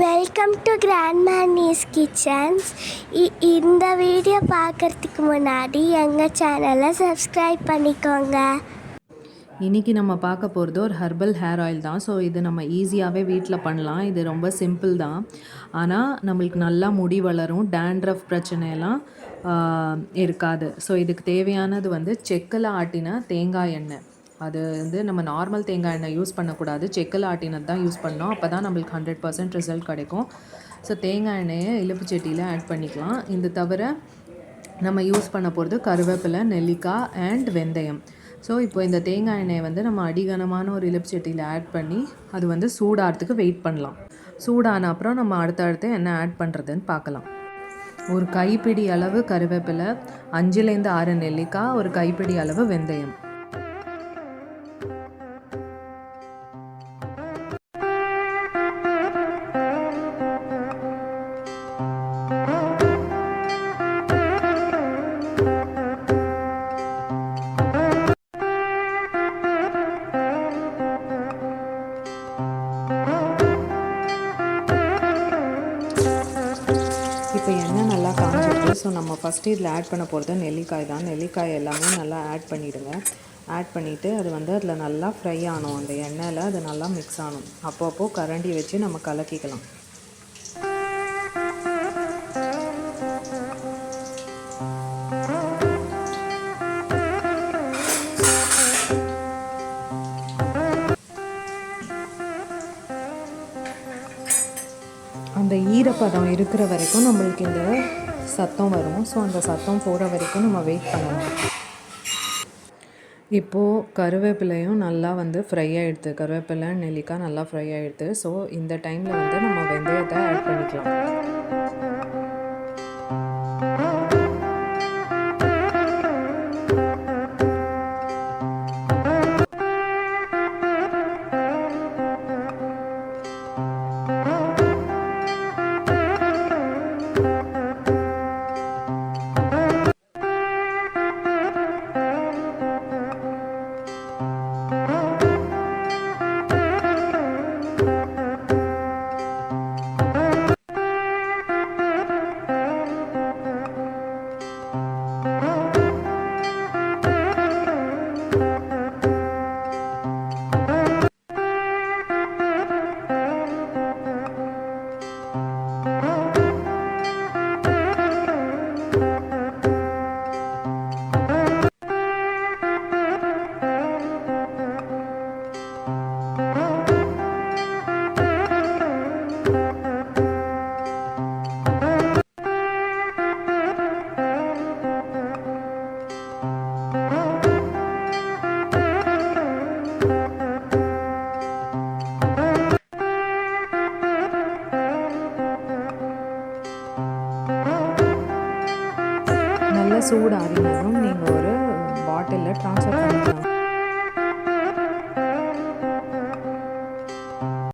Welcome to grandma's kitchens. இந்த video பார்க்குறதுக்கு முன்னாடி எங்கள் சேனலை சப்ஸ்கிரைப் பண்ணிக்கோங்க. இன்றைக்கி நம்ம பார்க்க போகிறது ஒரு ஹெர்பல் ஹேர் ஆயில் தான். ஸோ இது நம்ம ஈஸியாகவே வீட்டில் பண்ணலாம். இது ரொம்ப சிம்பிள் தான், ஆனால் நம்மளுக்கு நல்லா முடி வளரும், டேண்ட்ரஃப் பிரச்சனையெல்லாம் இருக்காது. ஸோ இதுக்கு தேவையானது செக்கில் ஆட்டின தேங்காய் எண்ணெய். அது நம்ம நார்மல் தேங்காய் எண்ணெய் யூஸ் பண்ணக்கூடாது, செக்கில் ஆட்டினது தான் யூஸ் பண்ணோம். அப்போ தான் நம்மளுக்கு 100% ரிசல்ட் கிடைக்கும். ஸோ தேங்காய் எண்ணெயை இலுப்பு சட்டியில் ஆட் பண்ணிக்கலாம். இது தவிர நம்ம யூஸ் பண்ண போகிறது கருவேப்பிலை, நெல்லிக்காய் அண்ட் வெந்தயம். ஸோ இப்போ இந்த தேங்காய் எண்ணெயை நம்ம அடிகனமான ஒரு இலுப்பு சட்டியில் ஆட் பண்ணி அது சூடாகிறதுக்கு வெயிட் பண்ணலாம். சூடான அப்புறம் நம்ம அடுத்தடுத்து என்ன ஆட் பண்ணுறதுன்னு பார்க்கலாம். ஒரு கைப்பிடி அளவு கருவேப்பிலை, 5லேருந்து 6 நெல்லிக்காய், ஒரு கைப்பிடி அளவு வெந்தயம். இப்போ எண்ணெய் நல்லா காஞ்சிருக்கு. ஸோ நம்ம ஃபஸ்ட்டு இதில் ஆட் பண்ண போகிறது நெல்லிக்காய் தான். நெல்லிக்காய் எல்லாமே நல்லா ஆட் பண்ணிவிடுங்க. ஆட் பண்ணிவிட்டு அது அதில் நல்லா ஃப்ரை ஆகணும். அந்த எண்ணெயில் அது நல்லா மிக்ஸ் ஆகணும். அப்பப்போ கரண்டி வச்சு நம்ம கலக்கிக்கலாம். அந்த ஈரப்பதம் இருக்கிற வரைக்கும் நம்மளுக்கு இந்த சத்தம் வரும். ஸோ அந்த சத்தம் போகிற வரைக்கும் நம்ம வெயிட் பண்ணணும். இப்போது கருவேப்பிலையும் நல்லா ஃப்ரை ஆகிடுது. கருவேப்பிலை, நெல்லிக்காய் நல்லா ஃப்ரை ஆகிடுது. ஸோ இந்த டைமில் நம்ம வெந்தயத்தை ஆட் பண்ணிக்கலாம். நல்ல சூடு ஆறினதும் நீங்கள் ஒரு பாட்டிலில் ட்ரான்ஸ்ஃபர் பண்ணிக்கலாம்.